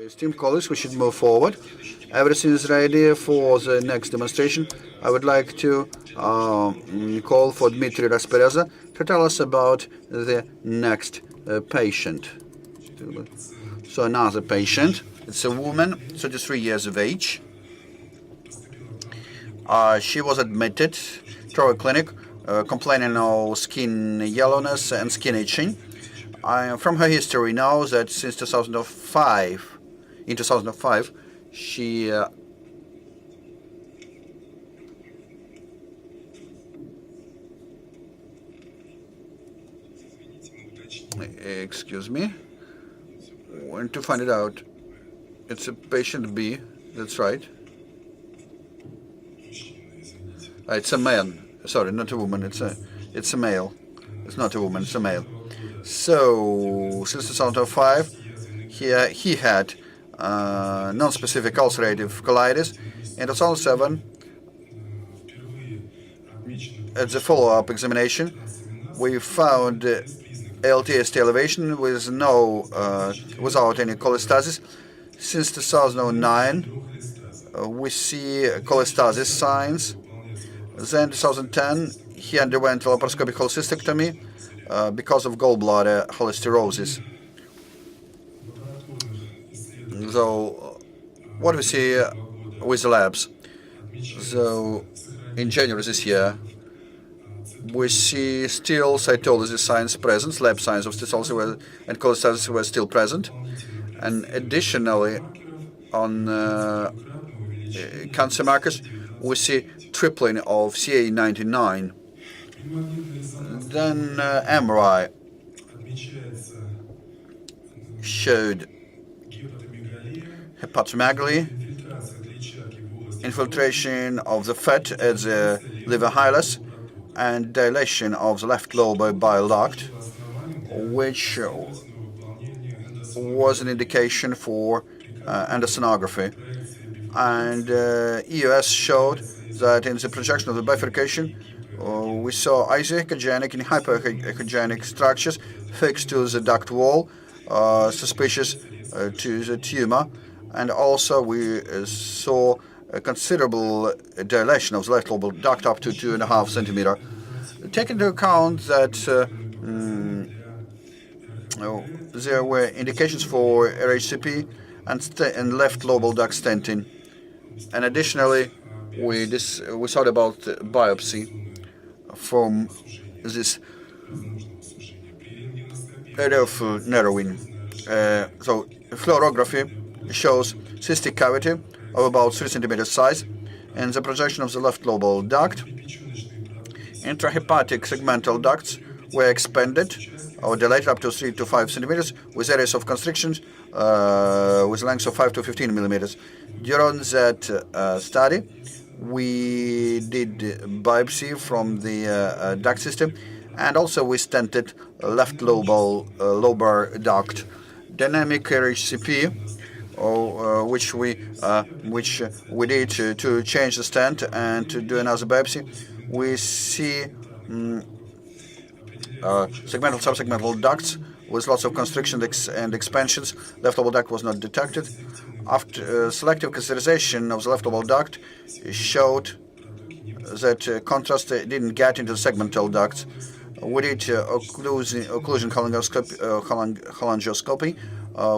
Esteemed colleagues, we should move forward. Everything is ready for the next demonstration. I would like to call for Dmitry Raspereza to tell us about the next patient. So another patient. It's a woman, 33 years of age. She was admitted to our clinic complaining of skin yellowness and skin itching. From her history, we know that since 2005, she excuse me, want to find it out. It's a patient B, that's right. It's a man. Sorry, not a woman. It's a male. It's not a woman. It's a male. So since 2005, he had non-specific ulcerative colitis. In 2007, at the follow-up examination, we found ALT/AST elevation with without any cholestasis. Since 2009, we see cholestasis signs. Then 2010, he underwent laparoscopic cholecystectomy because of gallbladder cholesterosis. So, what we see with the labs? So, in January this year, we see still cytology signs present, lab signs of cytology and cholestasis were still present. And additionally, on cancer markers, we see tripling of CA99. Then MRI showed hepatomegaly, infiltration of the fat at the liver hilus, and dilation of the left lobar bile duct, which was an indication for endosonography. And EOS showed that in the projection of the bifurcation, we saw isoechogenic and hypoechogenic structures fixed to the duct wall, suspicious to the tumor, and also we saw a considerable dilation of the left lobar duct up to 2.5 centimeters. Take into account that there were indications for RHCP and left lobar duct stenting. And additionally, we thought about biopsy from this area of narrowing. So fluorography shows cystic cavity of about 3 centimeters size, and the projection of the left lobar duct. Intrahepatic segmental ducts were expanded or dilated up to 3 to 5 centimeters with areas of constrictions with lengths of 5 to 15 millimeters. During that study, we did biopsy from the duct system, and also we stented left lobar duct. Dynamic RHCP, which we did to change the stent and to do another biopsy. We see segmental, subsegmental ducts with lots of constriction and expansions. Left lobar duct was not detected. After selective catheterization of the left lobar duct showed that contrast didn't get into the segmental ducts. We did occlusion cholangioscopy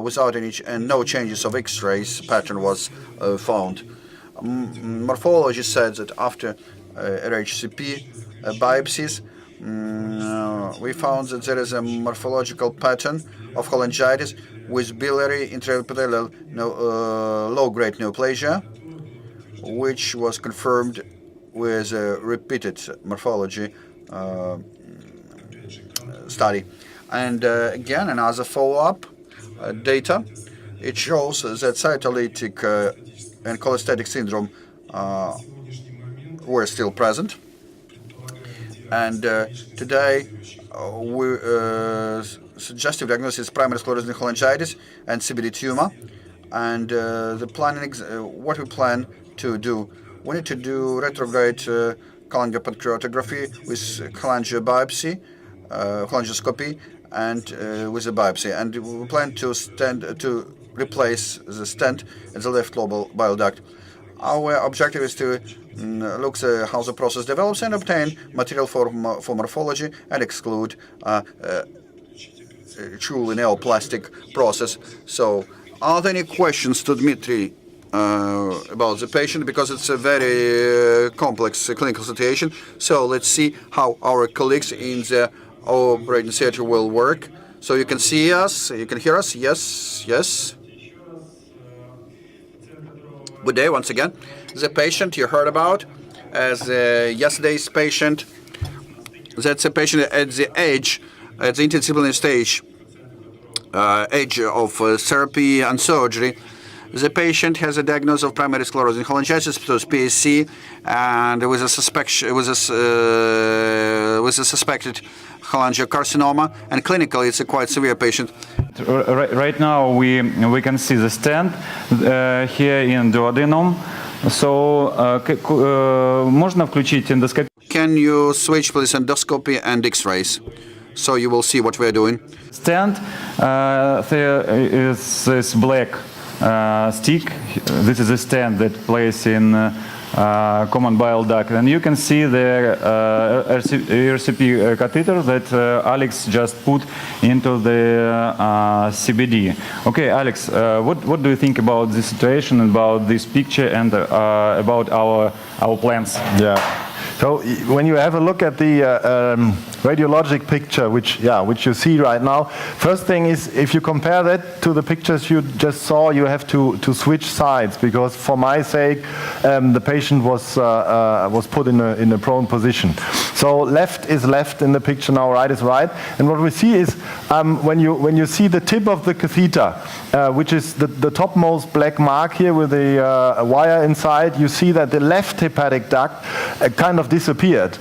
without any and no changes of X-rays pattern was found. Morphology said that after RHCP biopsies, we found that there is a morphological pattern of cholangitis with biliary intraepithelial low-grade neoplasia, which was confirmed with a repeated morphology study. And again, another follow-up data. It shows that cytolytic and cholestatic syndrome were still present. And today, suggestive diagnosis is primary sclerosing cholangitis and CBD tumor. And what we plan to do, we need to do retrograde cholangiopancreatography with cholangiobiopsy, cholangioscopy, and with a biopsy. And we plan to replace the stent in the left lobar bile duct. Our objective is to look how the process develops and obtain material for morphology and exclude truly neoplastic process. So, are there any questions to Dmitry about the patient? Because it's a very complex clinical situation. So let's see how our colleagues in the operating theater will work. So you can see us, you can hear us. Yes, yes. Good day once again. The patient you heard about as yesterday's patient, that's a patient at the age, at the interdisciplinary stage, age of therapy and surgery. The patient has a diagnosis of primary sclerosing cholangitis, PSC, and with a suspected cholangiocarcinoma, and clinically it's a quite severe patient. Right now we can see the stent here in duodenum. So можно включить эндоскопию? Can you switch please endoscopy and X-rays, so you will see what we are doing? Stent, there is this black stick. This is a stent that plays in common bile duct, and you can see the RCP catheter that Alex just put into the CBD. Okay, Alex, what do you think about this situation, about this picture, and about our plans? Yeah. So when you have a look at the radiologic picture, which you see right now, first thing is, if you compare that to the pictures you just saw, you have to switch sides, because for my sake, the patient was put in a prone position. So left is left in the picture now, right is right. And what we see is when you see the tip of the catheter, which is the topmost black mark here with a wire inside, you see that the left hepatic duct kind of disappeared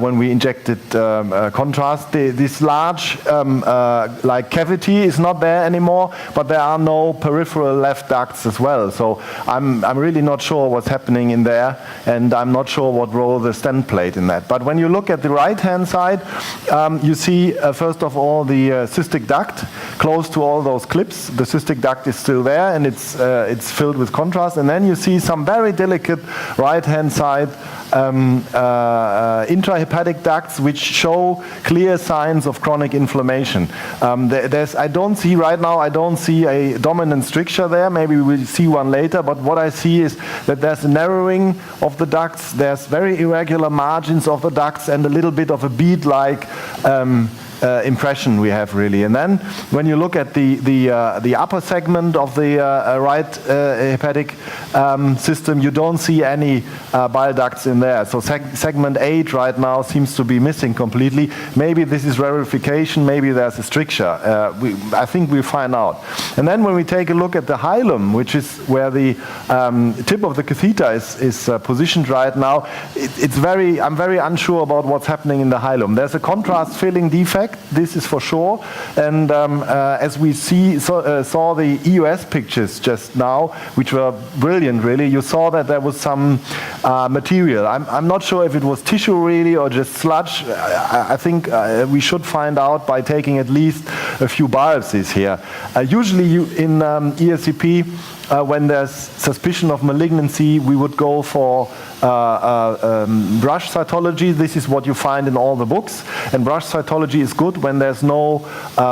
when we injected contrast. This large like cavity is not there anymore, but there are no peripheral left ducts as well. So I'm really not sure what's happening in there, and I'm not sure what role the stent played in that. But when you look at the right-hand side, you see first of all the cystic duct close to all those clips. The cystic duct is still there, and it's filled with contrast. And then you see some very delicate right-hand side intrahepatic ducts which show clear signs of chronic inflammation. I don't see right now, I don't see a dominant stricture there. Maybe we'll see one later, but what I see is that there's a narrowing of the ducts, there's very irregular margins of the ducts, and a little bit of a bead-like impression we have, really. And then when you look at the upper segment of the right hepatic system, you don't see any bile ducts in there. So segment 8 right now seems to be missing completely. Maybe this is rarefication, maybe there's a stricture. I think we'll find out. And then when we take a look at the hilum, which is where the tip of the catheter is positioned right now, I'm very unsure about what's happening in the hilum. There's a contrast filling defect, this is for sure. And as we saw the EUS pictures just now, which were brilliant, really, you saw that there was some material. I'm not sure if it was tissue really or just sludge. I think we should find out by taking at least a few biopsies here. Usually in ESCP, when there's suspicion of malignancy, we would go for brush cytology. This is what you find in all the books. And brush cytology is good when there's no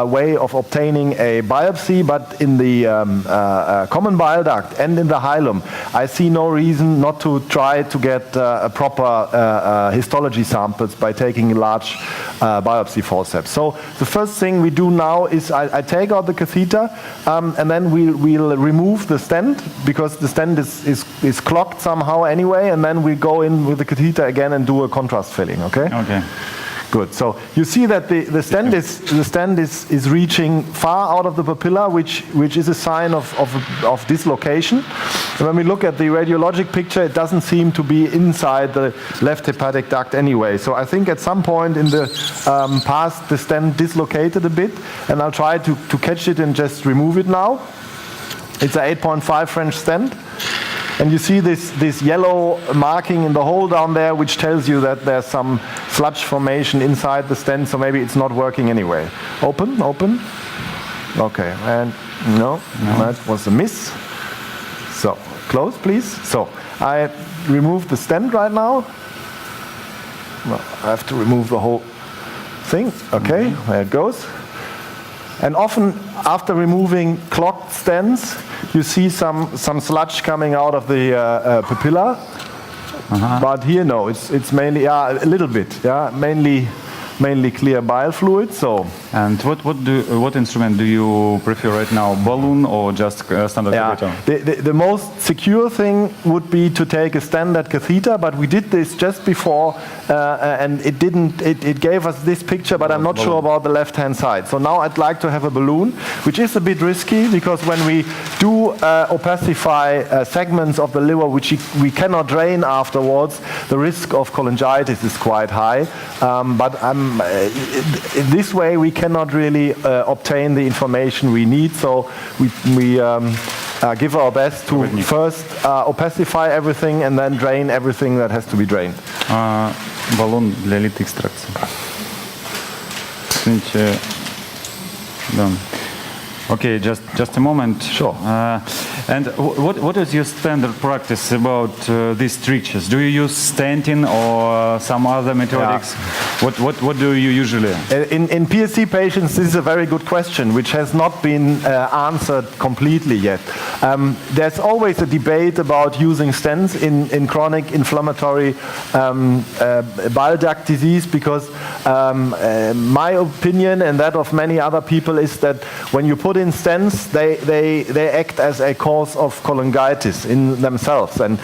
way of obtaining a biopsy, but in the common bile duct and in the hilum, I see no reason not to try to get proper histology samples by taking large biopsy forceps. So the first thing we do now is I take out the catheter, and then we'll remove the stent, because the stent is clogged somehow anyway, and then we go in with the catheter again and do a contrast filling. Okay. Okay. Good. So you see that the stent is reaching far out of the papilla, which is a sign of dislocation. And when we look at the radiologic picture, it doesn't seem to be inside the left hepatic duct anyway. So I think at some point in the past, the stent dislocated a bit, and I'll try to catch it and just remove it now. It's an 8.5 French stent. And you see this yellow marking in the hole down there, which tells you that there's some sludge formation inside the stent, so maybe it's not working anyway. Open, open. Okay, and no, that was a miss. So, close please. So, I remove the stent right now. Well, I have to remove the whole thing. Okay, there it goes. And often, after removing clogged stents, you see some sludge coming out of the papilla. But here, no, it's mainly a little bit, mainly clear bile fluid. So. And what instrument do you prefer right now? Balloon or just standard catheter? The most secure thing would be to take a standard catheter, but we did this just before, and it gave us this picture, but I'm not sure about the left-hand side. So now I'd like to have a balloon, which is a bit risky because when we do opacify segments of the liver, which we cannot drain afterwards, the risk of cholangitis is quite high. But in this way we cannot really obtain the information we need, so we give our best to first opacify everything and then drain everything that has to be drained. Баллон для лит-экстракции. Done. Okay, just a moment. Sure. And what is your standard practice about these strictures? Do you use stenting or some other methodics? Yeah. What do you usually? In PSC patients, this is a very good question, which has not been answered completely yet. There's always a debate about using stents in chronic inflammatory bile duct disease because my opinion and that of many other people is that when you put in stents, they act as a cause of cholangitis in themselves. And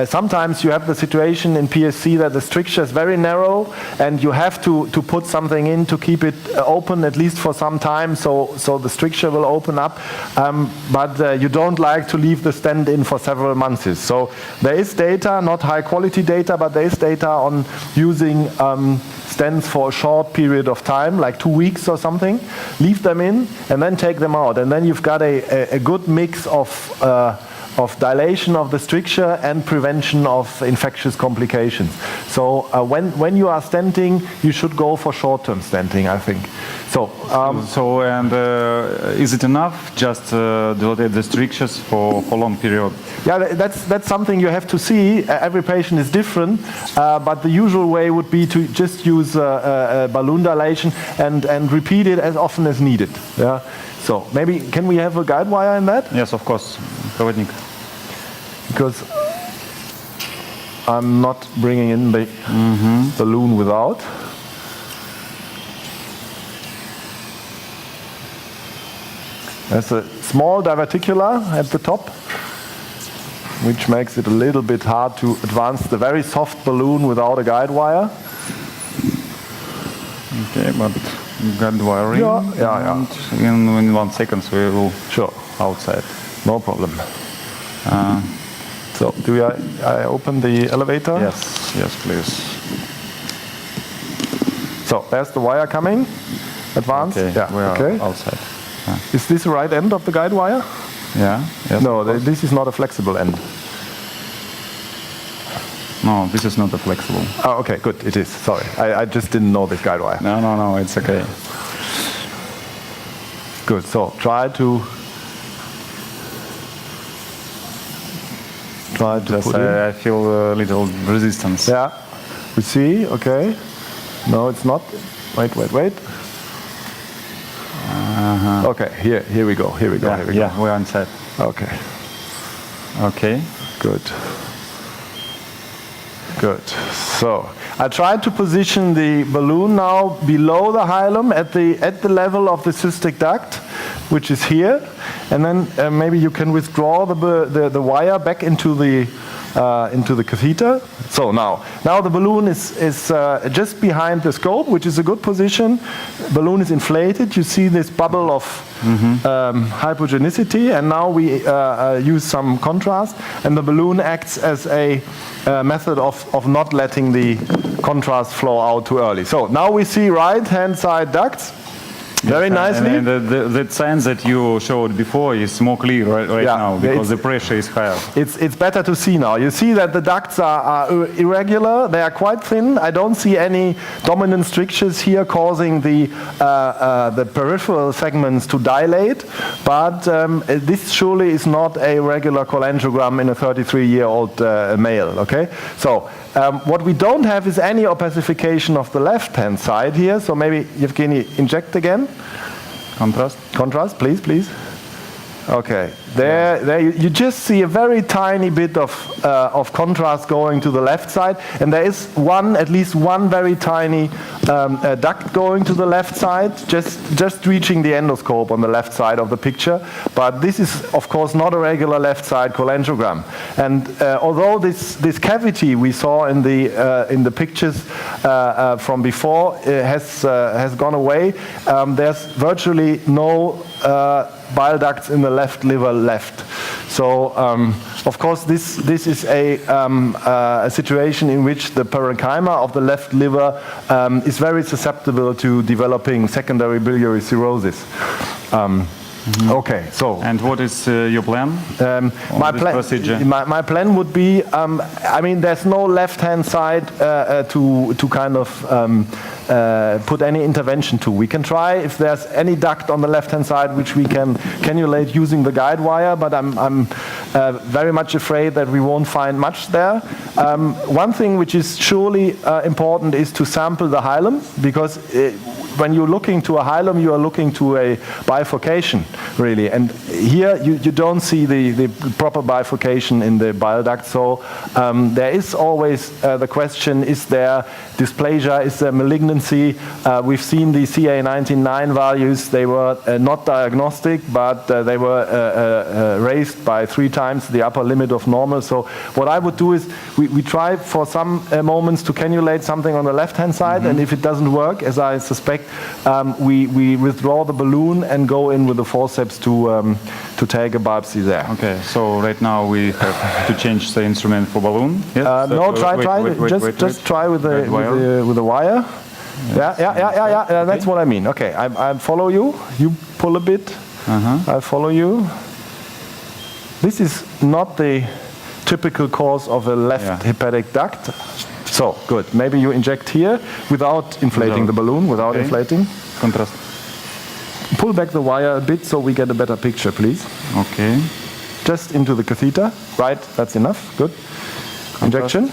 sometimes you have the situation in PSC that the stricture is very narrow and you have to put something in to keep it open at least for some time so the stricture will open up. But you don't like to leave the stent in for several months. So there is data, not high quality data, but there is data on using stents for a short period of time, like 2 weeks or something, leave them in and then take them out. And then you've got a good mix of dilation of the stricture and prevention of infectious complications. So when you are stenting, you should go for short-term stenting, I think. So is it enough just the strictures for long period? Yeah, that's something you have to see. Every patient is different, but the usual way would be to just use balloon dilation and repeat it as often as needed. Yeah. So maybe can we have a guide wire in that? Yes, of course. Проводник. Because I'm not bringing in the balloon without. There's a small diverticular at the top, which makes it a little bit hard to advance the very soft balloon without a guide wire. Okay, but guide wiring. Yeah. In 1 second we will outside. No problem. So do I open the elevator? Yes, please. So there's the wire coming. Advance. Okay, yeah. We are okay. Outside. Yeah. Is this the right end of the guide wire? Yeah. Yes, no, this is not a flexible end. No, this is not a flexible. Oh, okay, good. It is. Sorry, I just didn't know this guide wire. No, it's okay. Good. So try to just put in. I feel a little resistance. Yeah. We see. Okay. No, it's not. Wait. Okay. Here we go. Yeah, we're on set. Okay. Good. So I tried to position the balloon now below the hilum at the level of the cystic duct, which is here, and then maybe you can withdraw the wire back into the catheter. So now the balloon is just behind the scope, which is a good position. Balloon is inflated. You see this bubble of hypogenicity, and now we use some contrast, and the balloon acts as a method of not letting the contrast flow out too early. So now we see right-hand side ducts. very nicely. And the signs that you showed before is more clear right Yeah, now because the pressure is higher. It's better to see now. You see that the ducts are irregular. They are quite thin. I don't see any dominant strictures here causing the peripheral segments to dilate. But this surely is not a regular cholangiogram in a 33-year-old male. Okay, so. What we don't have is any opacification of the left-hand side here. So maybe, Evgeny, inject again. Contrast. Contrast, please, please. Okay, there you just see a very tiny bit of contrast going to the left side, and there is at least one very tiny duct going to the left side, just reaching the endoscope on the left side of the picture. But this is, of course, not a regular left side cholangiogram. And although this cavity we saw in the pictures from before has gone away, there's virtually no bile ducts in the left liver left. So, of course, this is a situation in which the parenchyma of the left liver is very susceptible to developing secondary biliary cirrhosis. Okay, so. And what is your plan? My plan would be, I mean, there's no left-hand side to kind of put any intervention to. We can try if there's any duct on the left-hand side which we can cannulate using the guide wire, but I'm very much afraid that we won't find much there. One thing which is surely important is to sample the hilum, because when you're looking to a hilum, you are looking to a bifurcation, really. And here you don't see the proper bifurcation in the bile duct. So there is always the question, is there dysplasia, is there malignancy? We've seen the CA19-9 values. They were not diagnostic, but they were raised by 3 times the upper limit of normal. So what I would do is we try for some moments to cannulate something on the left-hand side, and if it doesn't work, as I suspect, we withdraw the balloon and go in with the forceps to take a biopsy there. Okay, so right now we have to change the instrument for balloon. Yes? No, just try with the wire. Yes. Yeah. That's what I mean. Okay, I follow you. You pull a bit. I follow you. This is not the typical course of a left hepatic duct. So, good. Maybe you inject here without inflating the balloon, without inflating. Contrast. Pull back the wire a bit so we get a better picture, please. Okay. Just into the catheter. Right, that's enough. Good. Contrast. Injection.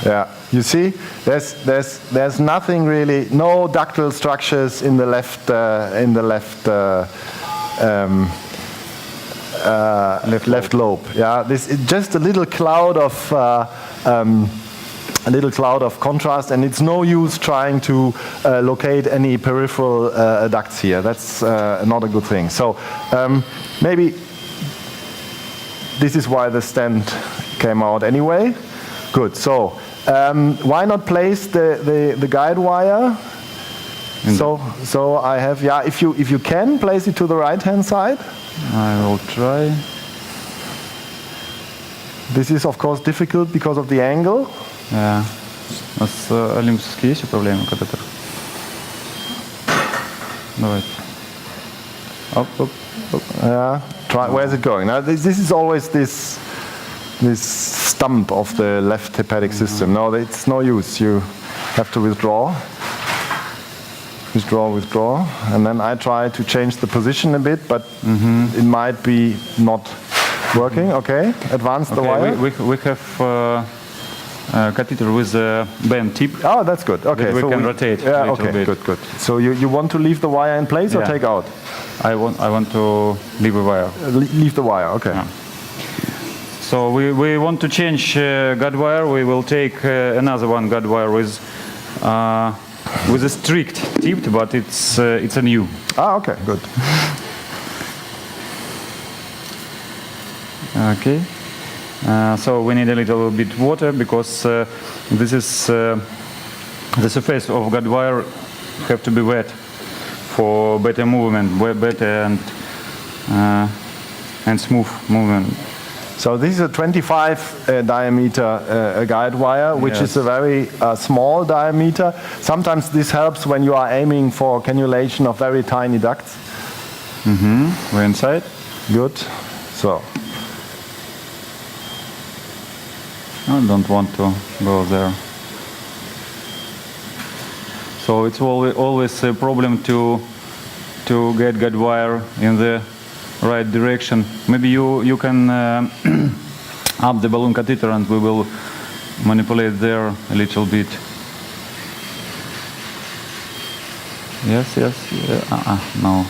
Yeah, you see, there's nothing really, no ductal structures in the left left lobe. Yeah, this is just a little cloud of contrast, and it's no use trying to locate any peripheral ducts here. That's not a good thing. So maybe this is why the stent came out anyway. Good. So why not place the guide wire? So I have, if you can place it to the right hand side. I will try. This is of course difficult because of the angle. Yeah. У нас олимпийские есть управляемый катетер? Давайте. Up. Yeah. Try. Where is it going? Now this is always this stump of the left hepatic system. No, it's no use. You have to withdraw. Withdraw, and then I try to change the position a bit, but it might be not working. Okay, advance the wire. We have a catheter with a bend tip. Oh, that's good. Okay, we can rotate. Yeah, okay, bit. Good. So you want to leave the wire in place or take out? I want to leave the wire. Leave the wire. Okay. Yeah. So we want to change guide wire. We will take another one guide wire with a strict tip, but it's a new. Ah, okay, good. Okay. So we need a little bit water because this is the surface of guide wire have to be wet for better movement, better and smooth movement. So this is a 25 diameter guide wire, which is a very small diameter. Sometimes this helps when you are aiming for cannulation of very tiny ducts. We're inside. Good. So. I don't want to go there. So it's always a problem to get guide wire in the right direction. Maybe you can up the balloon catheter and we will manipulate there a little bit. Yes, no.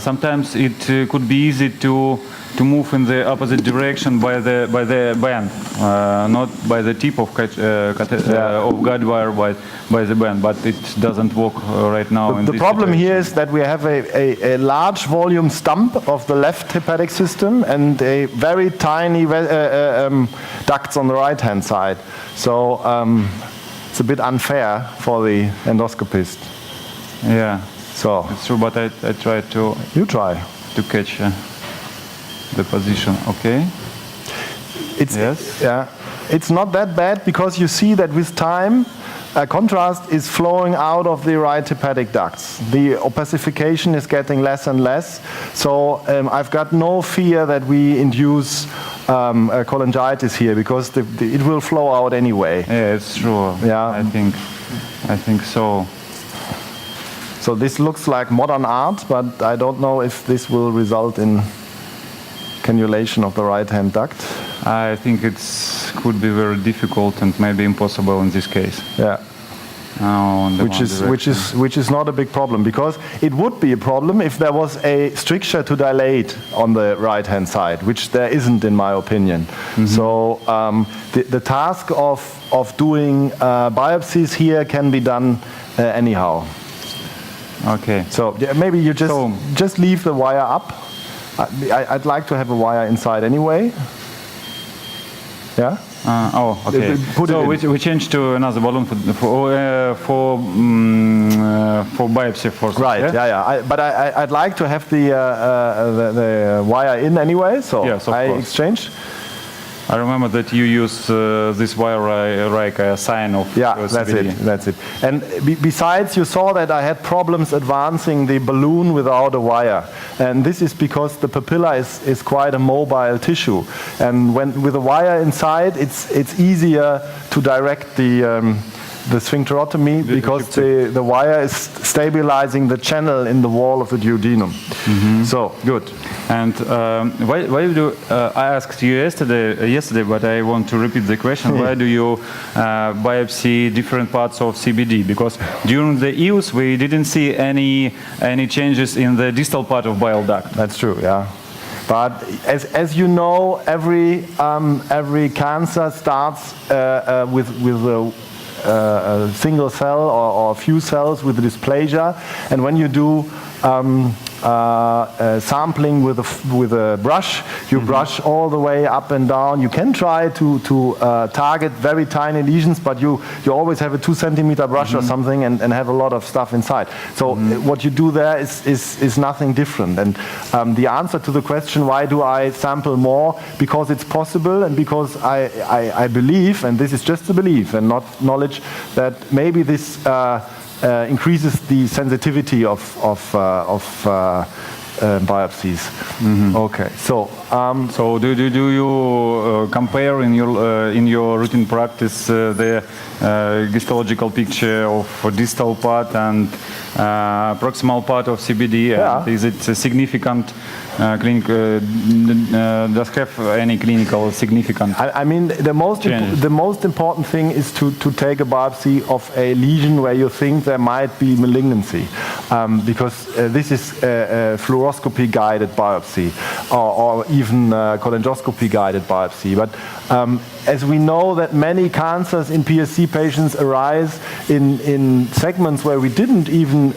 Sometimes it could be easy to move in the opposite direction by the band, not by the tip of guide wire, by the band. But it doesn't work right now. The problem here is that we have a large volume stump of the left hepatic system and a very tiny ducts on the right hand side. So it's a bit unfair for the endoscopist. Yeah. So it's true, but I try to. You try to catch the position. Okay. It's not that bad because you see that with time, contrast is flowing out of the right hepatic ducts. The opacification is getting less and less. So I've got no fear that we induce cholangitis here because it will flow out anyway. Yeah, it's true. Yeah, I think so. So this looks like modern art, but I don't know if this will result in cannulation of the right-hand duct. I think it could be very difficult and maybe impossible in this case. Yeah. Which is not a big problem, because it would be a problem if there was a stricture to dilate on the right-hand side, which there isn't in my opinion. So the task of doing biopsies here can be done anyhow. Okay. So maybe you just leave the wire up. I'd like to have a wire inside anyway. Yeah. Okay. So we change to another balloon for biopsy for. Right. Yeah. But I'd like to have the wire in anyway. So yes, of course. exchange. I remember that you use this wire like a sign of CBD. That's it. And besides, you saw that I had problems advancing the balloon without a wire. And this is because the papilla is quite a mobile tissue. And with a wire inside, it's easier to direct the sphincterotomy because the wire is stabilizing the channel in the wall of the duodenum. So, good. And why do I asked you yesterday, but I want to repeat the question. Why do you biopsy different parts of CBD? Because during the use we didn't see any changes in the distal part of bile duct. That's true, yeah. But as you know, every cancer starts with a single cell or a few cells with dysplasia, and when you do sampling with a brush, you brush all the way up and down. You can try to target very tiny lesions, but you always have a 2 centimeter brush or something and have a lot of stuff inside. So what you do there is nothing different. And the answer to the question, why do I sample more? Because it's possible, and because I believe, and this is just a belief and not knowledge, that maybe this increases the sensitivity of biopsies. Okay, so do you compare in your routine practice the histological picture of distal part and proximal part of CBD? Yeah. And is it a significant does have any clinical significance? I mean, the most important thing is to take a biopsy of a lesion where you think there might be malignancy, because this is a fluoroscopy guided biopsy or even cholangioscopy guided biopsy. But as we know that many cancers in PSC patients arise in segments where we didn't even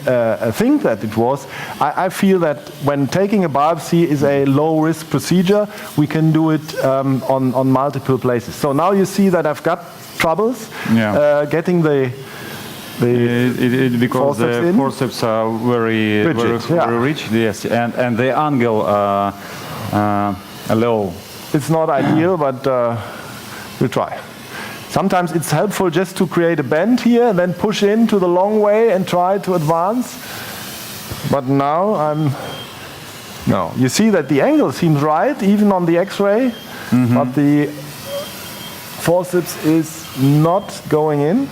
think that it was, I feel that when taking a biopsy is a low-risk procedure, we can do it on multiple places. So now you see that I've got troubles getting the because forceps the in? forceps are very Rigid, yeah. very rich, yes, and the angle low. It's not ideal, but we'll try. Sometimes it's helpful just to create a bend here and then push into the long way and try to advance. But now no. You see that the angle seems right, even on the X-ray, but the forceps is not going in.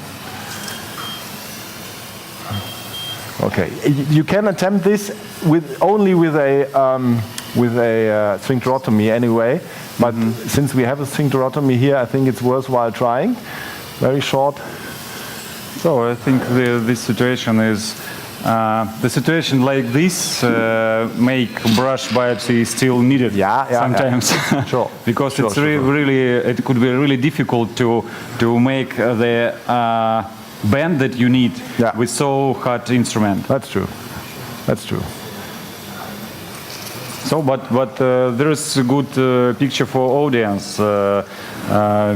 Okay, you can attempt this only with a sphincterotomy anyway. But since we have a sphincterotomy here, I think it's worthwhile trying. Very short. So I think this situation is the situation like this make brush biopsy still needed sometimes. Yeah. Sure. Because Sure, it's really it could be really difficult to make the bend that you need with so hard instrument. That's true. That's true. So, but there is a good picture for audience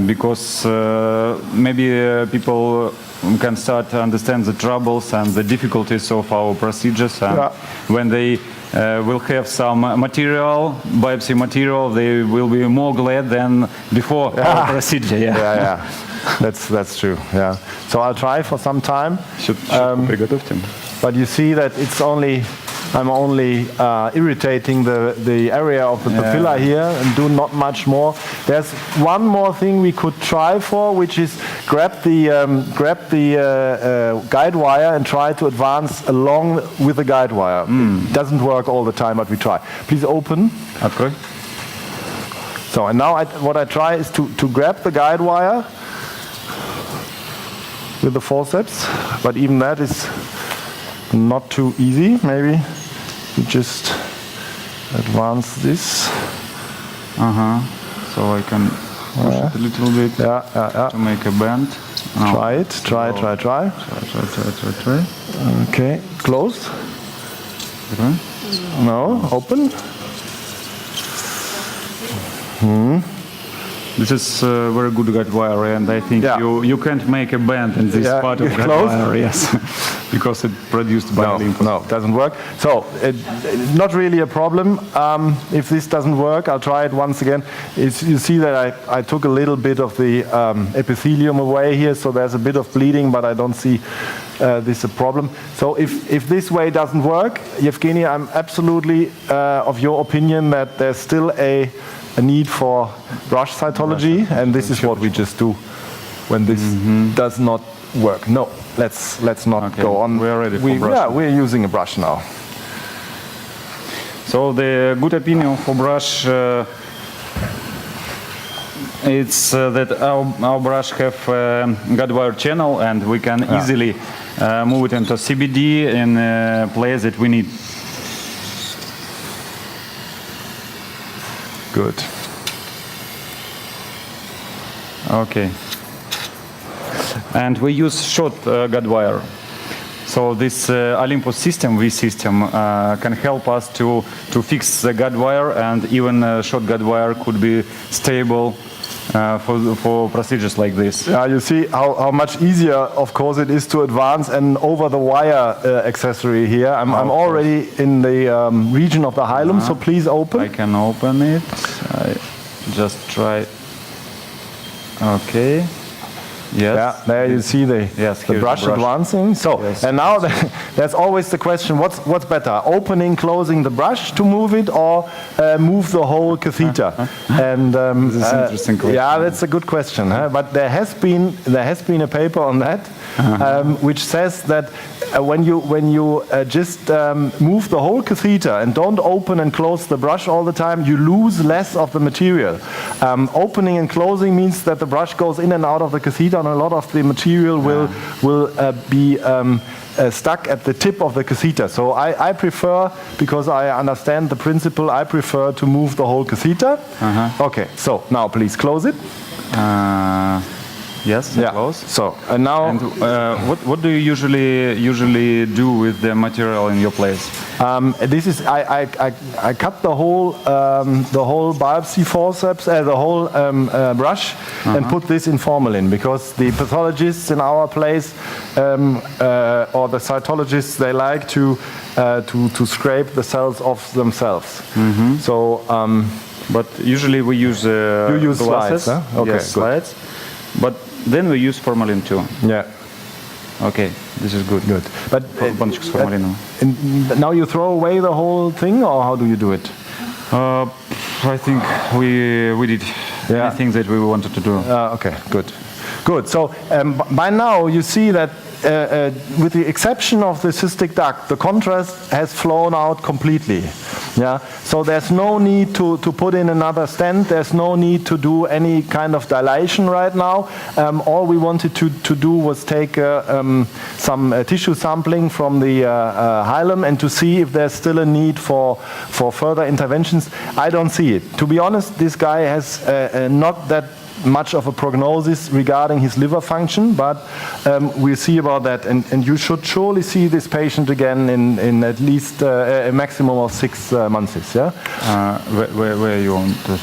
because maybe people can start to understand the troubles and the difficulties of our procedures, and when they will have some material, biopsy material, they will be more glad than before our procedure. Yeah. That's true. Yeah. So I'll try for some time. But you see that I'm only irritating the area of the papilla here and do not much more. There's one more thing we could try for, which is grab the guide wire and try to advance along with the guide wire. It doesn't work all the time, but we try. Please open. Okay. So, and now what I try is to grab the guide wire with the forceps, but even that is not too easy. Maybe you just advance this. So I can push it a little bit to make a bend. Try it. Try. Try. Okay, close. Okay. No, open. This is a very good guide wire, and I think you can't make a bend in this part of guide wire, yes, because it produced by lymph. No, it doesn't work. So it's not really a problem. If this doesn't work, I'll try it once again. You see that I took a little bit of the epithelium away here, so there's a bit of bleeding, but I don't see this a problem. So if this way doesn't work, Yevgeny, I'm absolutely of your opinion that there's still a need for brush cytology, and this is what we just do when this does not work. No, let's not go on. We're ready for brush. Yeah, we're using a brush now. So the good opinion for brush it's that our brush have guide wire channel, and we can easily move it into CBD in a place that we need. Good. Okay. And we use short guide wire. So this Olympus system, V system, can help us to fix the guide wire, and even short guide wire could be stable for procedures like this. Yeah, you see how much easier, of course, it is to advance an over-the-wire accessory here. I'm already in the region of the hilum, so please open. I can open it. I just try. Okay. Yes. Yeah, there you see the brush advancing. So, and now there's always the question: what's better, opening, closing the brush to move it, or move the whole catheter? And this is an interesting question. Yeah, that's a good question. But there has been a paper on that, which says that when you just move the whole catheter and don't open and close the brush all the time, you lose less of the material. Opening and closing means that the brush goes in and out of the catheter, and a lot of the material will be stuck at the tip of the catheter. So I prefer, because I understand the principle, I prefer to move the whole catheter. Okay, so now please close it. Yes, Yeah. close. So now And what do you usually do with the material in your place? this is I cut the whole biopsy forceps, the whole brush, and put this in formalin, because the pathologists in our place or the cytologists, they like to scrape the cells off themselves. So. But usually we use You use glasses. slides, huh? Okay, Yes, good. slides. But then we use formalin too. Yeah. Okay, this is good. Good. But Баночку с формалином. now you throw away the whole thing, or how do you do it? I think we did Yeah. anything that we wanted to do. Okay, good. Good. So by now you see that with the exception of the cystic duct, the contrast has flown out completely. Yeah. So there's no need to put in another stent. There's no need to do any kind of dilation right now. All we wanted to do was take some tissue sampling from the hilum and to see if there's still a need for further interventions. I don't see it. To be honest, this guy has not that much of a prognosis regarding his liver function, but we'll see about that. And you should surely see this patient again in at least a maximum of 6 months. Yeah. Where you want to?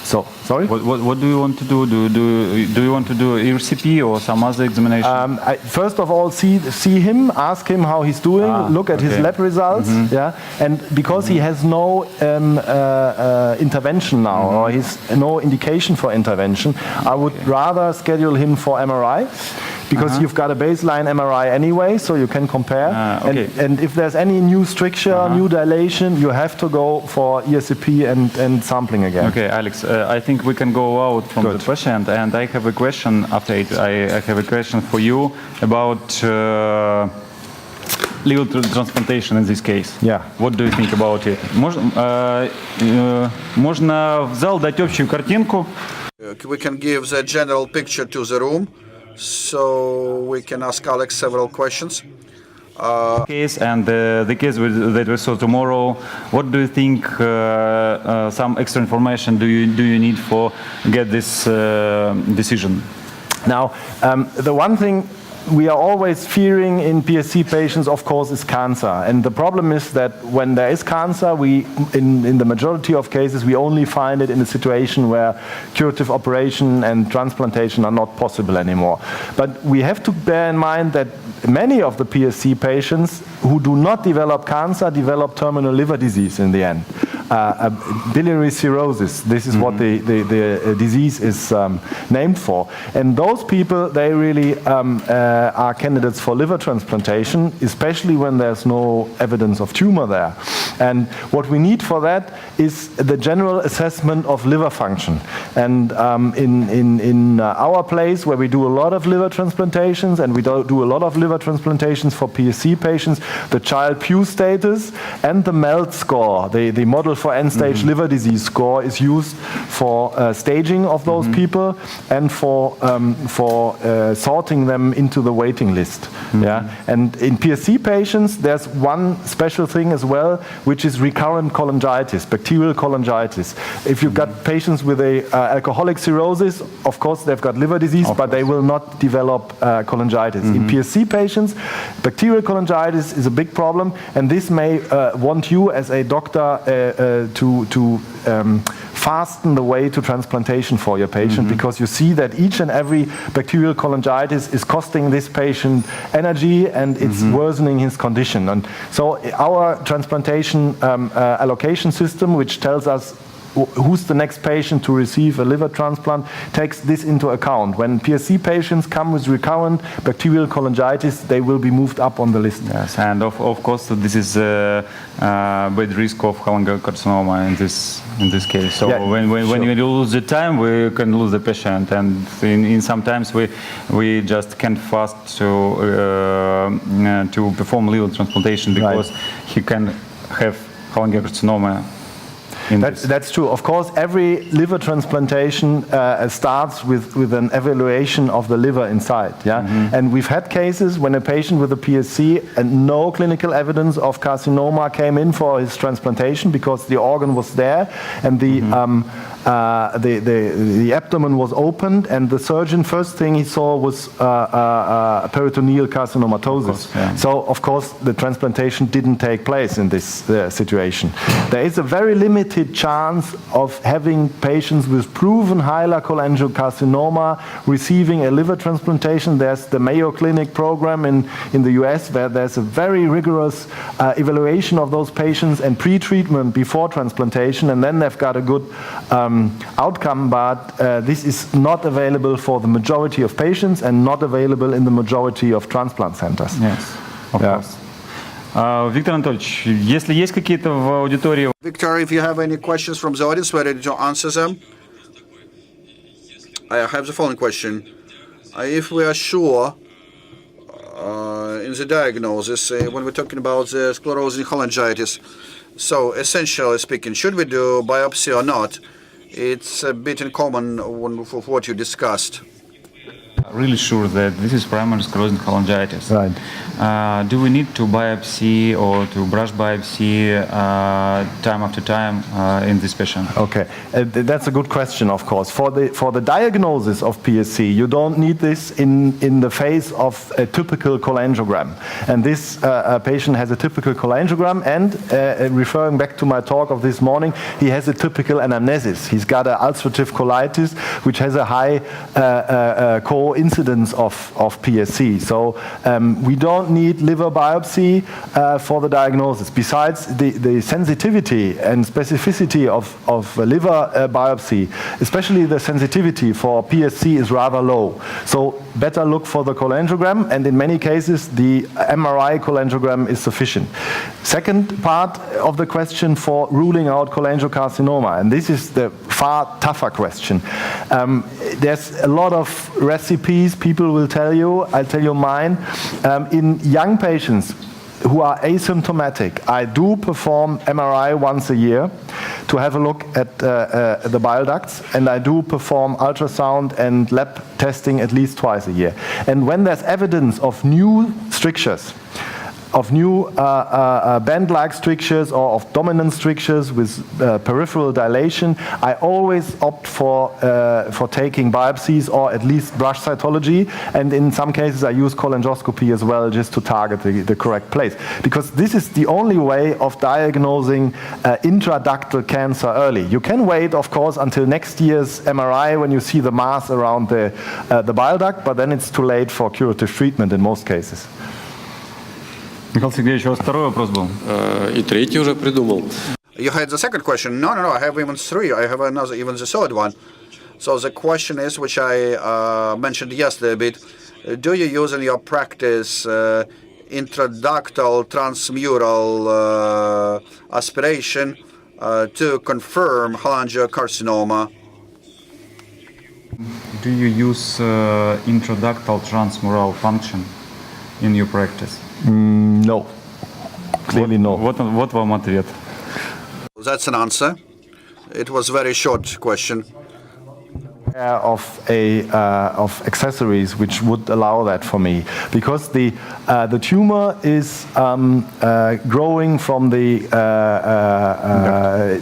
So sorry. What do you want to do? Do you want to do ERCP or some other examination? First of all, see him, ask him how he's doing, look at his lab results, yeah. And because he has no intervention now, or he's no indication for intervention, I would rather schedule him for MRI. Because you've got a baseline MRI anyway, so you can compare. Okay. And if there's any new stricture, new dilation, you have to go for ERCP and sampling again. Okay, Alex, I think we can go out from the patient, and I have a question after it. I have a question for you about liver transplantation in this case. Yeah. What do you think about it? Можно в зал дать общую картинку. We can give the general picture to the room, so we can ask Alex several questions. Case and the case that we saw tomorrow. What do you think? Some extra information do you need for get this decision? Now, the one thing we are always fearing in PSC patients, of course, is cancer. And the problem is that when there is cancer, in the majority of cases, we only find it in a situation where curative operation and transplantation are not possible anymore. But we have to bear in mind that many of the PSC patients who do not develop cancer develop terminal liver disease in the end. Biliary cirrhosis, this is what the disease is named for. And those people, they really are candidates for liver transplantation, especially when there's no evidence of tumor there. And what we need for that is the general assessment of liver function. And in our place, where we do a lot of liver transplantations, and we do a lot of liver transplantations for PSC patients, the Child-Pugh status and the MELD score, the model for end-stage liver disease score, is used for staging of those people and for sorting them into the waiting list. Yeah, and in PSC patients, there's one special thing as well, which is recurrent cholangitis, bacterial cholangitis. If you've got patients with a alcoholic cirrhosis, of course they've got liver disease, but they will not develop cholangitis. In PSC patients, bacterial cholangitis is a big problem, and this may want you as a doctor to fasten the way to transplantation for your patient, because you see that each and every bacterial cholangitis is costing this patient energy and it's worsening his condition. And so our transplantation allocation system, which tells us who's the next patient to receive a liver transplant, takes this into account. When PSC patients come with recurrent bacterial cholangitis, they will be moved up on the list. Yes, and of course this is bad risk of cholangiocarcinoma in this case. So when you lose the time, we can lose the patient, and in sometimes we just can't fast to perform liver transplantation because he can have cholangiocarcinoma. That's true. Of course, every liver transplantation starts with an evaluation of the liver inside. Yeah, and we've had cases when a patient with a PSC and no clinical evidence of carcinoma came in for his transplantation because the organ was there, and the the abdomen was opened, and the surgeon, first thing he saw was peritoneal carcinomatosis. So, of course, the transplantation didn't take place in this situation. There is a very limited chance of having patients with proven hilar cholangiocarcinoma receiving a liver transplantation. There's the Mayo Clinic program in the US, where there's a very rigorous evaluation of those patients and pre-treatment before transplantation, and then they've got a good outcome, but this is not available for the majority of patients and not available in the majority of transplant centers. Yes, of course. Виктор Анатольевич, если есть какие-то в аудитории... Victor, if you have any questions from the audience, we're ready to answer them. I have the following question. If we are sure in the diagnosis, when we're talking about the sclerosing cholangitis, so essentially speaking, should we do biopsy or not? It's a bit in common with what you discussed. Really sure that this is primary sclerosing cholangitis. Right. Do we need to biopsy or to brush biopsy time after time in this patient? Okay, that's a good question, of course. For the diagnosis of PSC, you don't need this in the phase of a typical cholangiogram. And this patient has a typical cholangiogram, and referring back to my talk of this morning, he has a typical anamnesis. He's got an ulcerative colitis, which has a high coincidence of PSC. So we don't need liver biopsy for the diagnosis. Besides, the sensitivity and specificity of liver biopsy, especially the sensitivity for PSC, is rather low. So better look for the cholangiogram, and in many cases the MRI cholangiogram is sufficient. Second part of the question for ruling out cholangiocarcinoma, and this is the far tougher question. There's a lot of recipes people will tell you. I'll tell you mine. In young patients who are asymptomatic, I do perform MRI once a year to have a look at the bile ducts, and I do perform ultrasound and lab testing at least twice a year. And when there's evidence of new strictures, of new band-like strictures or of dominant strictures with peripheral dilation, I always opt for taking biopsies or at least brush cytology, and in some cases I use cholangioscopy as well, just to target the correct place. Because this is the only way of diagnosing intraductal cancer early. You can wait, of course, until next year's MRI when you see the mass around the bile duct, but then it's too late for curative treatment in most cases. Михаил Сергеевич, у вас второй вопрос был? И третий уже придумал. You had the second question. No, I have even three. I have another, even the third one. So the question is, which I mentioned yesterday a bit, do you use in your practice intraductal transmural aspiration to confirm cholangiocarcinoma? Do you use intraductal transmural function in your practice? No. Clearly no. Вот вам ответ. That's an answer. It was a very short question. Of accessories which would allow that for me, because the tumor is growing from the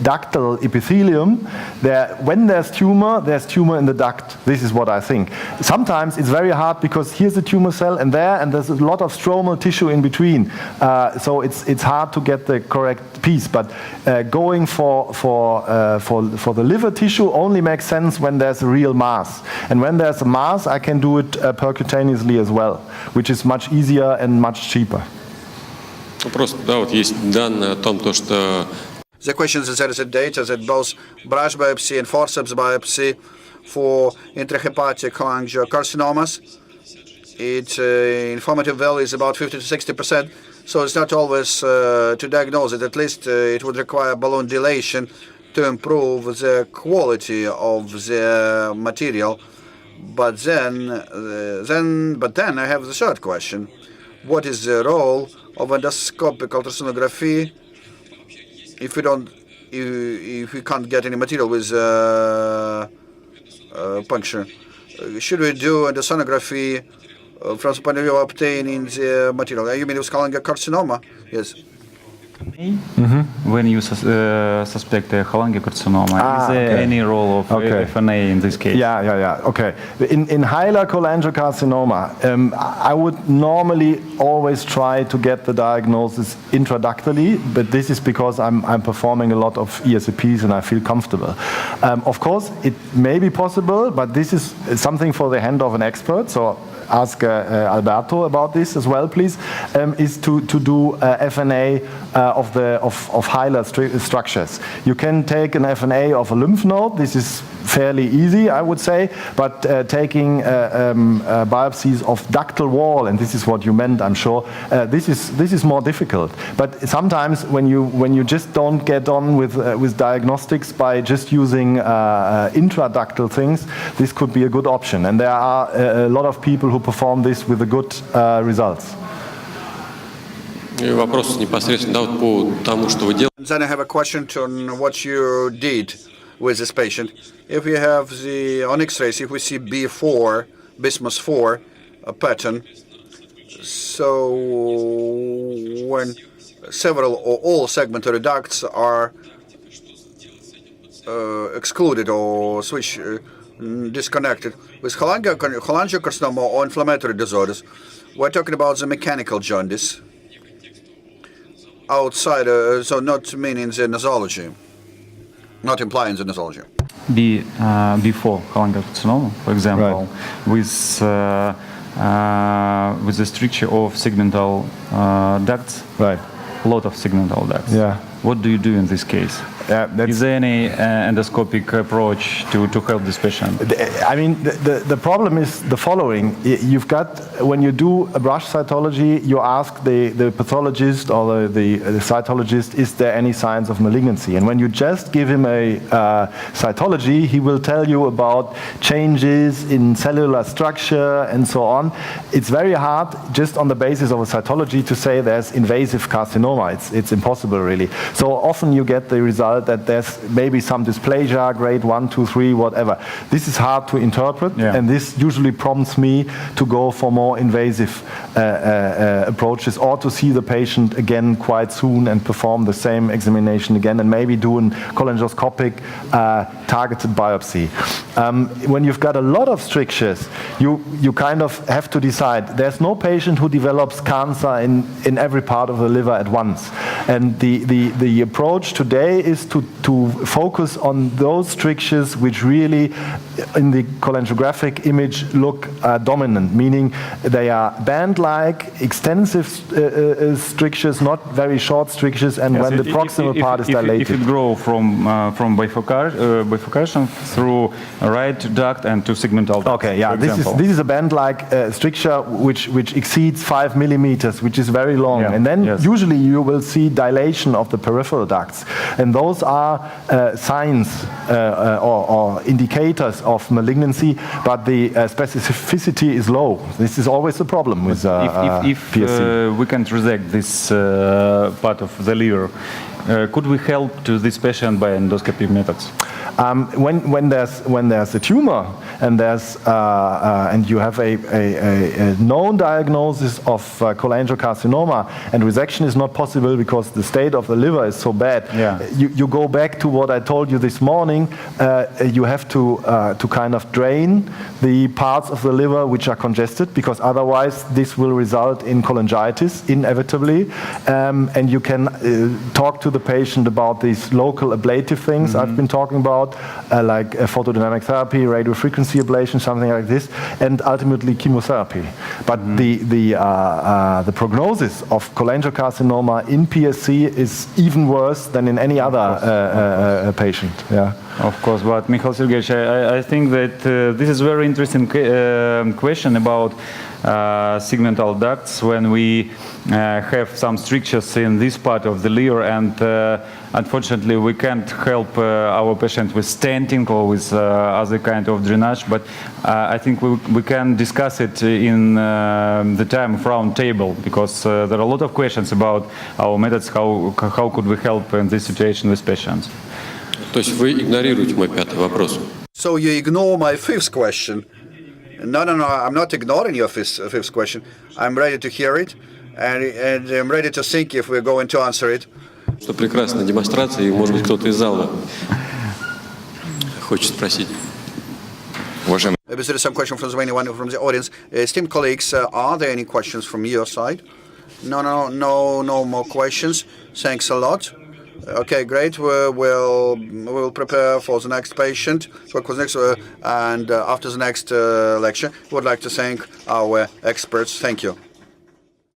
ductal epithelium. When there's tumor in the duct. This is what I think. Sometimes it's very hard because here's the tumor cell and there's a lot of stromal tissue in between. So it's hard to get the correct piece. But going for the liver tissue only makes sense when there's a real mass. And when there's a mass, I can do it percutaneously as well, which is much easier and much cheaper. Просто, да, вот есть данные о том, что... The question is, there is a data that both brush biopsy and forceps biopsy for intrahepatic cholangiocarcinomas, its informative value is about 50 to 60%. So it's not always to diagnose it. At least it would require balloon dilation to improve the quality of the material. But then I have the third question. What is the role of endoscopic ultrasonography if we can't get any material with puncture? Should we do endosonography from the point of view of obtaining the material? You mean with cholangiocarcinoma? Yes. When you suspect a cholangiocarcinoma, is there any role of FNA in this case? Yeah. Okay. In hilar cholangiocarcinoma, I would normally always try to get the diagnosis intraductally, but this is because I'm performing a lot of ESCPs and I feel comfortable. Of course, it may be possible, but this is something for the hand of an expert. So ask Alberto about this as well, please. Is to do FNA of hilar structures. You can take an FNA of a lymph node. This is fairly easy, I would say, but taking biopsies of ductal wall, and this is what you meant, I'm sure, this is more difficult. But sometimes when you just don't get on with diagnostics by just using intraductal things, this could be a good option. And there are a lot of people who perform this with good results. Вопрос непосредственно, да, вот по тому, что вы делаете. Then I have a question on what you did with this patient. If we have on X-rays, if we see B4, bismuth 4 pattern, so when several or all segmentary ducts are excluded or disconnected, with cholangiocarcinoma or inflammatory disorders, we're talking about the mechanical jaundice outside, so not meaning the nosology, not implying the nosology. Before cholangiocarcinoma, for example, with the stricture of segmental ducts, a lot of segmental ducts. Yeah. What do you do in this case? Is there any endoscopic approach to help this patient? I mean, the problem is the following. You've got, when you do a brush cytology, you ask the pathologist or the cytologist, is there any signs of malignancy? And when you just give him a cytology, he will tell you about changes in cellular structure and so on. It's very hard just on the basis of a cytology to say there's invasive carcinoma. It's impossible, really. So often you get the result that there's maybe some dysplasia, grade 1, 2, 3, whatever. This is hard to interpret, and this usually prompts me to go for more invasive approaches, or to see the patient again quite soon and perform the same examination again, and maybe do a cholangioscopic targeted biopsy. When you've got a lot of strictures, you kind of have to decide. There's no patient who develops cancer in every part of the liver at once, and the approach today is to focus on those strictures which really in the cholangiographic image look dominant, meaning they are band-like, extensive strictures, not very short strictures, and when the proximal part is dilated. If it grow from bifurcation through right duct and to segmental duct. Okay, yeah, this is a band-like stricture which exceeds 5 millimeters, which is very long, and then usually you will see dilation of the peripheral ducts, and those are signs or indicators of malignancy, but the specificity is low. This is always the problem with if PSC. We can't resect this part of the liver, could we help to this patient by endoscopy methods? When there's a tumor and and you have a known diagnosis of cholangiocarcinoma and resection is not possible because the state of the liver is so bad, you go back to what I told you this morning. You have to kind of drain the parts of the liver which are congested, because otherwise this will result in cholangitis inevitably, and you can talk to the patient about these local ablative things I've been talking about, like photodynamic therapy, radiofrequency ablation, something like this, and ultimately chemotherapy. But the prognosis of cholangiocarcinoma in PSC is even worse than in any other patient. Yeah. Of course, but Mikhail Sergeyevich, I think that this is a very interesting question about segmental ducts when we have some strictures in this part of the liver, and unfortunately we can't help our patient with stenting or with other kind of drainage, but I think we can discuss it in the time of round table, because there are a lot of questions about our methods, how could we help in this situation with patients. То есть вы игнорируете мой пятый вопрос. So you ignore my fifth question. No, I'm not ignoring your fifth question. I'm ready to hear it, and I'm ready to think if we're going to answer it. Что прекрасная демонстрация, и, может быть, кто-то из зала хочет спросить. Maybe there is some question from anyone from the audience. Esteemed colleagues, are there any questions from your side? No more questions. Thanks a lot. Okay, great. We'll prepare for the next patient. And after the next lecture, we would like to thank our experts. Thank you.